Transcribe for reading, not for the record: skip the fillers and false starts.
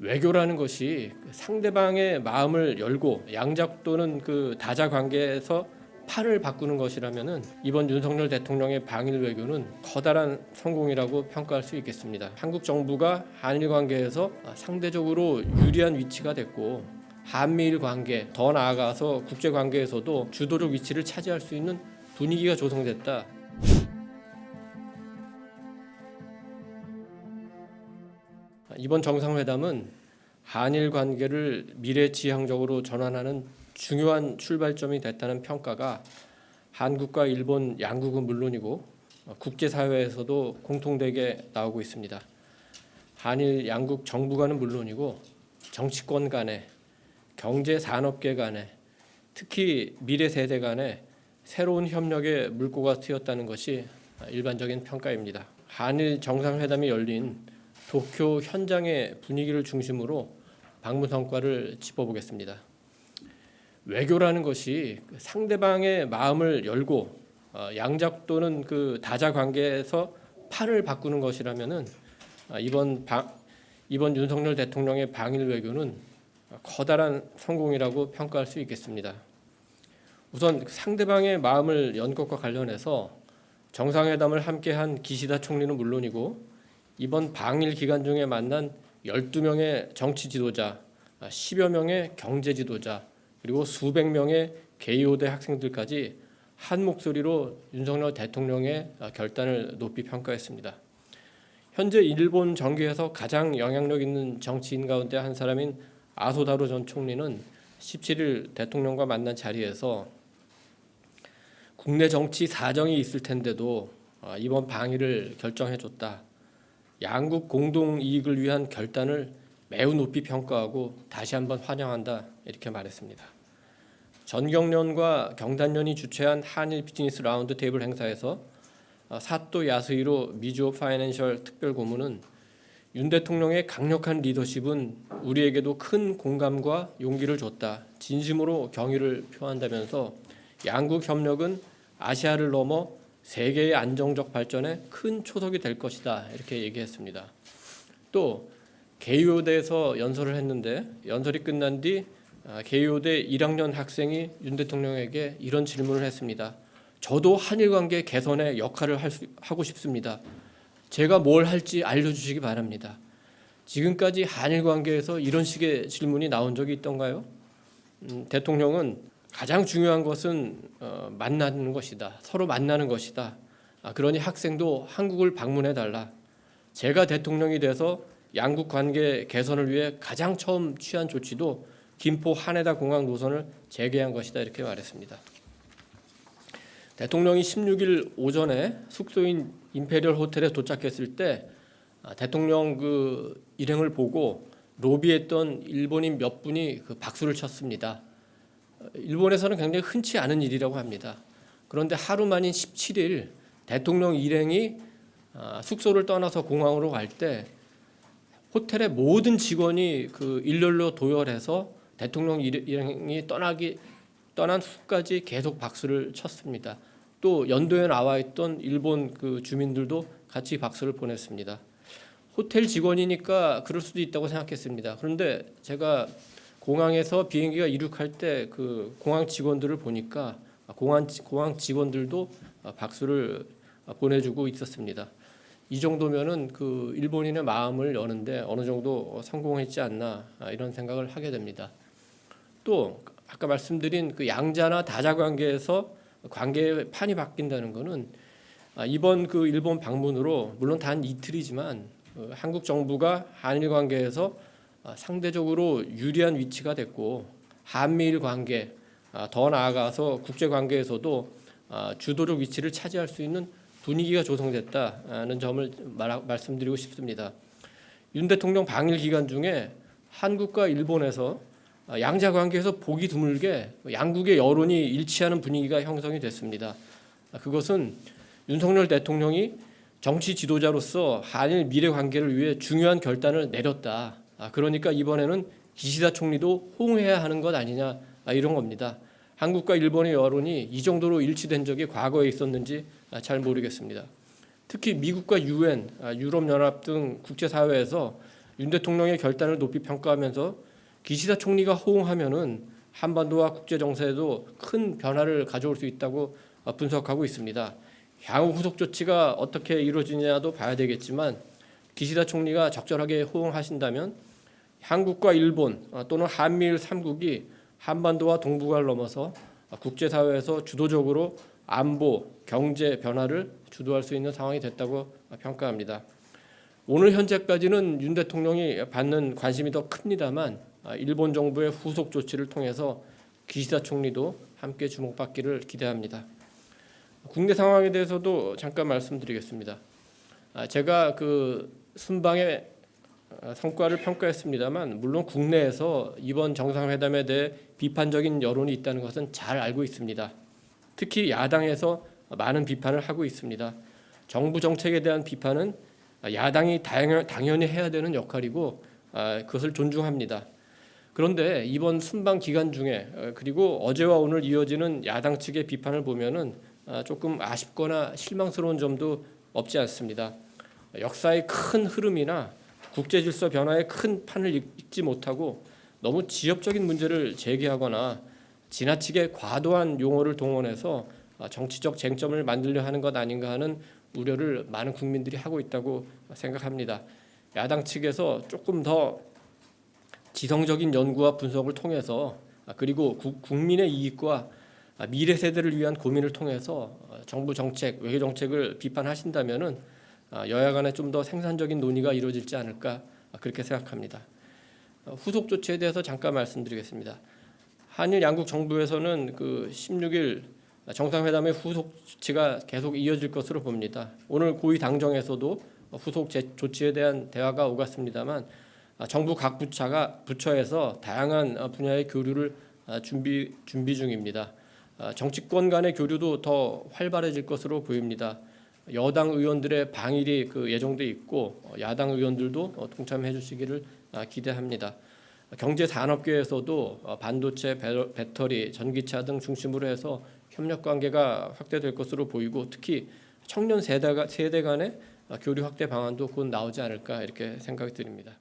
외교라는 것이 상대방의 마음을 열고 양자 또는 다자 관계에서 판을 바꾸는 것이라면은 이번 윤석열 대통령의 방일 외교는 커다란 성공이라고 평가할 수 있겠습니다. 한국 정부가 한일 관계에서 상대적으로 유리한 위치가 됐고 한미일 관계, 더 나아가서 국제 관계에서도 주도적 위치를 차지할 수 있는 분위기가 조성됐다. 이번 정상회담은 한일 관계를 미래지향적으로 전환하는 중요한 출발점이 됐다는 평가가 한국과 일본 양국은 물론이고 국제사회에서도 공통되게 나오고 있습니다. 한일 양국 정부 간은 물론이고 정치권 간에, 경제산업계 간에, 특히 미래 세대 간에 새로운 협력의 물꼬가 트였다는 것이 일반적인 평가입니다. 한일 정상회담이 열린 도쿄 현장의 분위기를 중심으로 방문 성과를 짚어보겠습니다. 외교라는 것이 상대방의 마음을 열고 양자 또는 다자 관계에서 판을 바꾸는 것이라면은 이번 윤석열 대통령의 방일 외교는 커다란 성공이라고 평가할 수 있겠습니다. 우선 상대방의 마음을 연 것과 관련해서 정상회담을 함께한 기시다 총리는 물론이고 이번 방일 기간 중에 만난 12명의 정치 지도자, 10여 명의 경제 지도자, 그리고 수백 명의 개요대 학생들까지 한 목소리로 윤석열 대통령의 결단을 높이 평가했습니다. 현재 일본 정계에서 가장 영향력 있는 정치인 가운데 한 사람인 아소다로 전 총리는 17일 대통령과 만난 자리에서 국내 정치 사정이 있을 텐데도 이번 방일을 결정해줬다. 양국 공동 이익을 위한 결단을 매우 높이 평가하고 다시 한번 환영한다 이렇게 말했습니다. 전경련과 경단련이 주최한 한일 비즈니스 라운드 테이블 행사에서 사또 야스히로 미주오 파이낸셜 특별 고문은 윤 대통령의 강력한 리더십은 우리에게도 큰 공감과 용기를 줬다. 진심으로 경의를 표한다면서 양국 협력은 아시아를 넘어 세계의 안정적 발전에 큰 초석이 될 것이다 이렇게 얘기했습니다. 또 개요대에서 연설을 했는데 연설이 끝난 뒤 개요대 1학년 학생이 윤 대통령에게 이런 질문을 했습니다. 저도 한일 관계 개선에 역할을 하고 싶습니다. 제가 뭘 할지 알려주시기 바랍니다. 지금까지 한일 관계에서 이런 식의 질문이 나온 적이 있던가요? 대통령은 가장 중요한 것은 만나는 것이다. 서로 만나는 것이다. 그러니 학생도 한국을 방문해달라. 제가 대통령이 돼서 양국 관계 개선을 위해 가장 처음 취한 조치도 김포 하네다 공항 노선을 재개한 것이다 이렇게 말했습니다. 대통령이 16일 오전에 숙소인 임페리얼 호텔에 도착했을 때 대통령 일행을 보고 로비했던 일본인 몇 분이 박수를 쳤습니다. 일본에서는 굉장히 흔치 않은 일이라고 합니다. 그런데 하루 만인 17일 대통령 일행이 숙소를 떠나서 공항으로 갈 때 호텔의 모든 직원이 일렬로 도열해서 대통령 일행이 떠난 후까지 계속 박수를 쳤습니다. 또 연도에 나와 있던 일본 주민들도 같이 박수를 보냈습니다. 호텔 직원이니까 그럴 수도 있다고 생각했습니다. 그런데 제가 공항에서 비행기가 이륙할 때 공항 직원들을 보니까 공항 직원들도 박수를 보내주고 있었습니다. 이 정도면은 일본인의 마음을 여는데 어느 정도 성공했지 않나 이런 생각을 하게 됩니다. 또 아까 말씀드린 양자나 다자 관계에서 관계의 판이 바뀐다는 것은 이번 일본 방문으로 물론 단 이틀이지만 한국 정부가 한일 관계에서 상대적으로 유리한 위치가 됐고 한미일 관계, 더 나아가서 국제 관계에서도 주도적 위치를 차지할 수 있는 분위기가 조성됐다는 점을 말씀드리고 싶습니다. 윤 대통령 방일 기간 중에 한국과 일본에서 양자 관계에서 보기 드물게 양국의 여론이 일치하는 분위기가 형성이 됐습니다. 그것은 윤석열 대통령이 정치 지도자로서 한일 미래 관계를 위해 중요한 결단을 내렸다. 그러니까 이번에는 기시다 총리도 호응해야 하는 것 아니냐 이런 겁니다. 한국과 일본의 여론이 이 정도로 일치된 적이 과거에 있었는지 잘 모르겠습니다. 특히 미국과 유엔, 유럽연합 등 국제사회에서 윤 대통령의 결단을 높이 평가하면서 기시다 총리가 호응하면은 한반도와 국제 정세에도 큰 변화를 가져올 수 있다고 분석하고 있습니다. 향후 후속 조치가 어떻게 이루어지냐도 봐야 되겠지만 기시다 총리가 적절하게 호응하신다면 한국과 일본 또는 한미일 3국이 한반도와 동북아를 넘어서 국제사회에서 주도적으로 안보, 경제 변화를 주도할 수 있는 상황이 됐다고 평가합니다. 오늘 현재까지는 윤 대통령이 받는 관심이 더 큽니다만 일본 정부의 후속 조치를 통해서 기시다 총리도 함께 주목받기를 기대합니다. 국내 상황에 대해서도 잠깐 말씀드리겠습니다. 제가 그 순방의 성과를 평가했습니다만 물론 국내에서 이번 정상회담에 대해 비판적인 여론이 있다는 것은 잘 알고 있습니다. 특히 야당에서 많은 비판을 하고 있습니다. 정부 정책에 대한 비판은 야당이 당연히 해야 되는 역할이고 그것을 존중합니다. 그런데 이번 순방 기간 중에 그리고 어제와 오늘 이어지는 야당 측의 비판을 보면은 조금 아쉽거나 실망스러운 점도 없지 않습니다. 역사의 큰 흐름이나 국제 질서 변화의 큰 판을 읽지 못하고 너무 지역적인 문제를 제기하거나 지나치게 과도한 용어를 동원해서 정치적 쟁점을 만들려 하는 것 아닌가 하는 우려를 많은 국민들이 하고 있다고 생각합니다. 야당 측에서 조금 더 지성적인 연구와 분석을 통해서 그리고 국민의 이익과 미래 세대를 위한 고민을 통해서 정부 정책, 외교 정책을 비판하신다면은 여야 간에 좀 더 생산적인 논의가 이루어질지 않을까 그렇게 생각합니다. 후속 조치에 대해서 잠깐 말씀드리겠습니다. 한일 양국 정부에서는 그 16일 정상회담의 후속 조치가 계속 이어질 것으로 봅니다. 오늘 고위 당정에서도 후속 조치에 대한 대화가 오갔습니다만 정부 각 부처에서 다양한 분야의 교류를 준비 중입니다. 정치권 간의 교류도 더 활발해질 것으로 보입니다. 여당 의원들의 방일이 예정돼 있고 야당 의원들도 동참해 주시기를 기대합니다. 경제 산업계에서도 반도체, 배터리, 전기차 등 중심으로 해서 협력 관계가 확대될 것으로 보이고 특히 청년 세대 간의 교류 확대 방안도 곧 나오지 않을까 이렇게 생각이 듭니다.